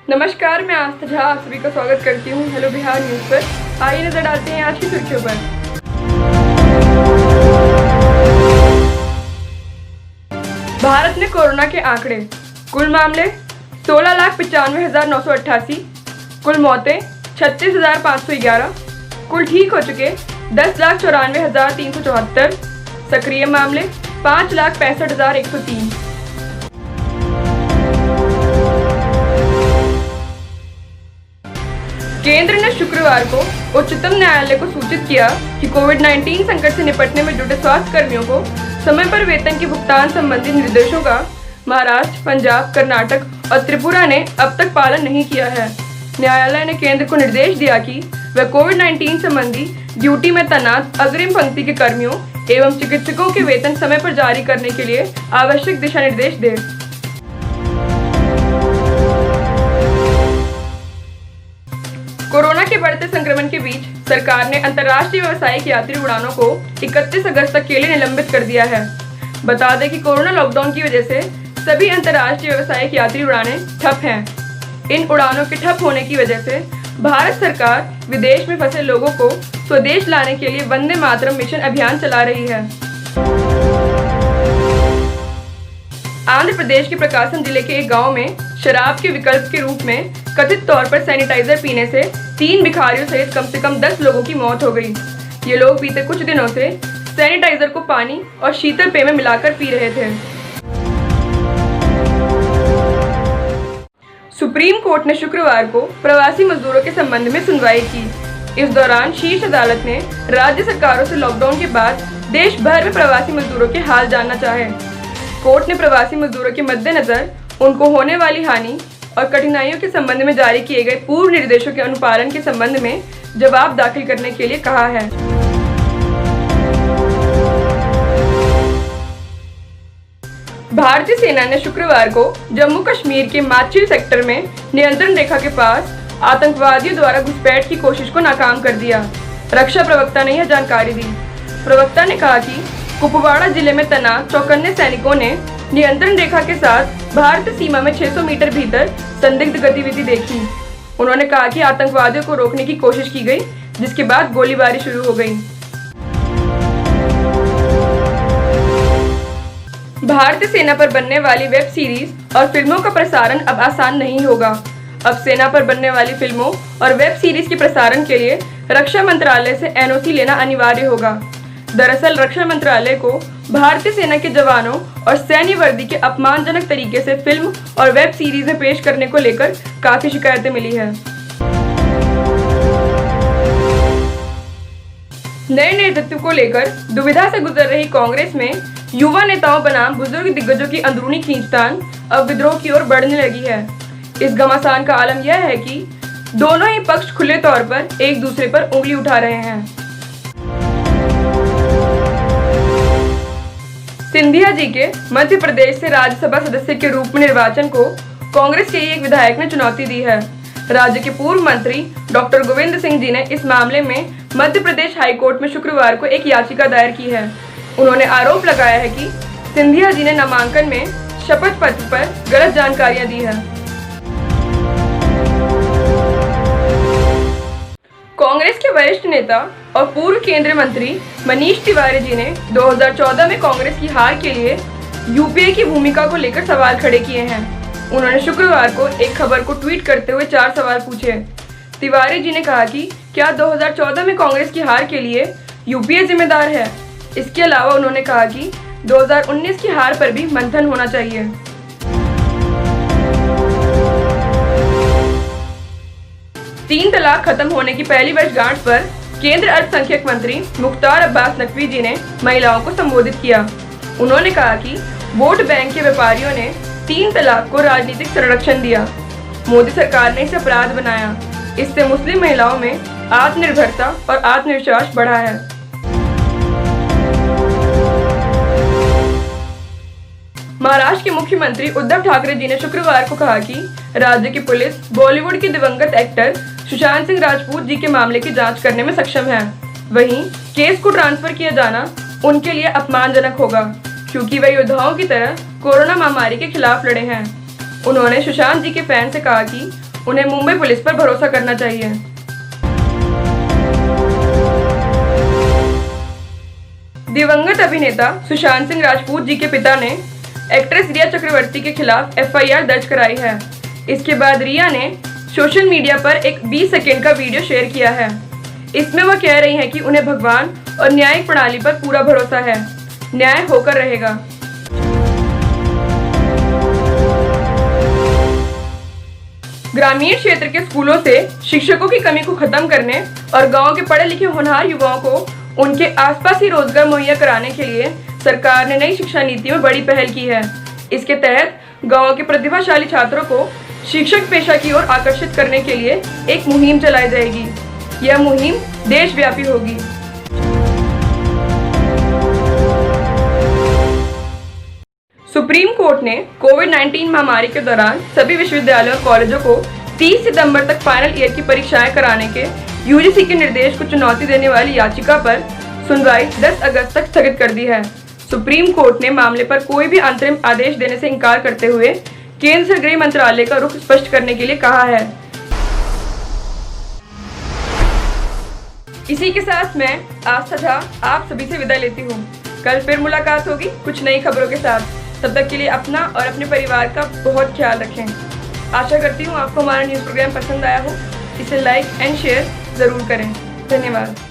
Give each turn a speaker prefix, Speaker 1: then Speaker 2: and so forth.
Speaker 1: नमस्कार, मैं आस्था झा आप सभी का स्वागत करती हूँ हेलो बिहार न्यूज़ पर। आइए नजर डालते हैं आज की सुर्खियों पर। भारत में कोरोना के आंकड़े। कुल मामले 16,95,988, कुल मौतें 36,511, कुल ठीक हो चुके 10,94,374, सक्रिय मामले 5,65,103। केंद्र ने शुक्रवार को उच्चतम न्यायालय को सूचित किया कि कोविड-19 संकट से निपटने में जुटे स्वास्थ्य कर्मियों को समय पर वेतन के भुगतान संबंधी निर्देशों का महाराष्ट्र, पंजाब, कर्नाटक और त्रिपुरा ने अब तक पालन नहीं किया है। न्यायालय ने केंद्र को निर्देश दिया कि वह कोविड-19 संबंधी ड्यूटी में तैनात अग्रिम पंक्ति के कर्मियों एवं चिकित्सकों के वेतन समय पर जारी करने के लिए आवश्यक दिशा निर्देश दे। कोरोना के बढ़ते संक्रमण के बीच सरकार ने अंतर्राष्ट्रीय व्यावसायिक यात्री उड़ानों को 31 अगस्त तक के लिए निलंबित कर दिया है। बता दें कि कोरोना लॉकडाउन की वजह से सभी अंतर्राष्ट्रीय व्यावसायिक यात्री उड़ानें ठप हैं। इन उड़ानों के ठप होने की वजह से भारत सरकार विदेश में फंसे लोगों को स्वदेश लाने के लिए वंदे मातरम मिशन अभियान चला रही है। आंध्र प्रदेश के प्रकाशम जिले के एक गांव में शराब के विकल्प के रूप में कथित तौर पर सैनिटाइजर पीने से 3 भिखारियों सहित कम से कम 10 लोगों की मौत हो गई। ये लोग बीते कुछ दिनों से सैनिटाइजर को पानी और शीतल पेय में मिलाकर पी रहे थे। सुप्रीम कोर्ट ने शुक्रवार को प्रवासी मजदूरों के संबंध में सुनवाई की। इस दौरान शीर्ष अदालत ने राज्य सरकारों से लॉकडाउन के बाद देश भर में प्रवासी मजदूरों के हाल जानना चाहे। कोर्ट ने प्रवासी मजदूरों के मद्देनजर उनको होने वाली हानि और कठिनाइयों के संबंध में जारी किए गए पूर्व निर्देशों के अनुपालन के संबंध में जवाब दाखिल करने के लिए कहा है। भारतीय सेना ने शुक्रवार को जम्मू कश्मीर के माचिल सेक्टर में नियंत्रण रेखा के पास आतंकवादियों द्वारा घुसपैठ की कोशिश को नाकाम कर दिया। रक्षा प्रवक्ता ने यह जानकारी दी। प्रवक्ता ने कहा कि कुपवाड़ा जिले में तैनात चौकन्ने सैनिकों ने नियंत्रण रेखा के साथ भारतीय सीमा में 600 मीटर भीतर संदिग्ध गतिविधि देखी। उन्होंने कहा कि आतंकवादियों को रोकने की कोशिश की गई, जिसके बाद गोलीबारी शुरू हो गई। भारतीय सेना पर बनने वाली वेब सीरीज और फिल्मों का प्रसारण अब आसान नहीं होगा। अब सेना पर बनने वाली फिल्मों और वेब सीरीज के प्रसारण के लिए रक्षा मंत्रालय से एनओसी लेना अनिवार्य होगा। दरअसल रक्षा मंत्रालय को भारतीय सेना के जवानों और सैन्य वर्दी के अपमानजनक तरीके से फिल्म और वेब सीरीजें पेश करने को लेकर काफी शिकायतें मिली है। नए नेतृत्व को लेकर दुविधा से गुजर रही कांग्रेस में युवा नेताओं बनाम बुजुर्ग दिग्गजों की अंदरूनी खींचतान अब विद्रोह की ओर बढ़ने लगी है। इस घमासान का आलम यह है कि दोनों ही पक्ष खुले तौर पर एक दूसरे पर उंगली उठा रहे हैं। सिंधिया जी के मध्य प्रदेश से राज्यसभा सदस्य के रूप में निर्वाचन को कांग्रेस के एक विधायक ने चुनौती दी है। राज्य के पूर्व मंत्री डॉक्टर गोविंद सिंह जी ने इस मामले में मध्य प्रदेश हाईकोर्ट में शुक्रवार को एक याचिका दायर की है। उन्होंने आरोप लगाया है कि सिंधिया जी ने नामांकन में शपथ पत्र पर गलत जानकारियां दी है। कांग्रेस के वरिष्ठ नेता और पूर्व केंद्रीय मंत्री मनीष तिवारी जी ने 2014 में कांग्रेस की हार के लिए यूपीए की भूमिका को लेकर सवाल खड़े किए हैं। उन्होंने शुक्रवार को एक खबर को ट्वीट करते हुए 4 सवाल पूछे। तिवारी जी ने कहा कि क्या 2014 में कांग्रेस की हार के लिए यूपीए जिम्मेदार है। इसके अलावा उन्होंने कहा कि 2019 की हार पर भी मंथन होना चाहिए। तीन तलाक खत्म होने की पहली वर्षगांठ पर केंद्रीय अल्पसंख्यक मंत्री मुख्तार अब्बास नकवी जी ने महिलाओं को संबोधित किया। उन्होंने कहा कि वोट बैंक के व्यापारियों ने 3 तलाक को राजनीतिक संरक्षण दिया। मोदी सरकार ने इसे अपराध बनाया। इससे मुस्लिम महिलाओं में आत्मनिर्भरता और आत्मविश्वास बढ़ा है। महाराष्ट्र के मुख्यमंत्री उद्धव ठाकरे जी ने शुक्रवार को कहा कि राज्य की पुलिस बॉलीवुड के दिवंगत एक्टर सुशांत सिंह राजपूत जी के मामले की जांच करने में सक्षम है। वहीं केस को ट्रांसफर किया जाना उनके लिए अपमानजनक होगा, क्योंकि वे योद्धाओं की तरह कोरोना महामारी के खिलाफ लड़े हैं। उन्होंने सुशांत जी के फैन से कहा कि उन्हें मुंबई पुलिस पर भरोसा करना चाहिए। दिवंगत अभिनेता सुशांत सिंह राजपूत जी के पिता ने एक्ट्रेस रिया चक्रवर्ती के खिलाफ एफआईआर दर्ज कराई है। इसके बाद रिया ने सोशल मीडिया पर एक 20 सेकेंड का वीडियो शेयर किया है। इसमें वह कह रही हैं कि उन्हें भगवान और न्यायिक प्रणाली पर पूरा भरोसा है, न्याय होकर रहेगा। ग्रामीण क्षेत्र के स्कूलों से शिक्षकों की कमी को खत्म करने और गांव के पढ़े लिखे होनहार युवाओं को उनके आसपास ही रोजगार मुहैया कराने के लिए सरकार ने नई शिक्षा नीति में बड़ी पहल की है। इसके तहत गांव के प्रतिभाशाली छात्रों को शिक्षक पेशा की ओर आकर्षित करने के लिए एक मुहिम चलाई जाएगी। यह मुहिम देशव्यापी होगी। सुप्रीम कोर्ट ने कोविड-19 महामारी के दौरान सभी विश्वविद्यालयों और कॉलेजों को 30 सितंबर तक फाइनल ईयर की परीक्षाएं कराने के यूजीसी के निर्देश को चुनौती देने वाली याचिका पर सुनवाई 10 अगस्त तक स्थगित कर दी है। सुप्रीम कोर्ट ने मामले पर कोई भी अंतरिम आदेश देने से इनकार करते हुए केंद्र से गृह मंत्रालय का रुख स्पष्ट करने के लिए कहा है। इसी के साथ मैं आस्था झा आप सभी से विदा लेती हूँ। कल फिर मुलाकात होगी कुछ नई खबरों के साथ। तब तक के लिए अपना और अपने परिवार का बहुत ख्याल रखें। आशा करती हूँ आपको हमारा न्यूज़ प्रोग्राम पसंद आया हो। इसे लाइक एंड शेयर ज़रूर करें। धन्यवाद।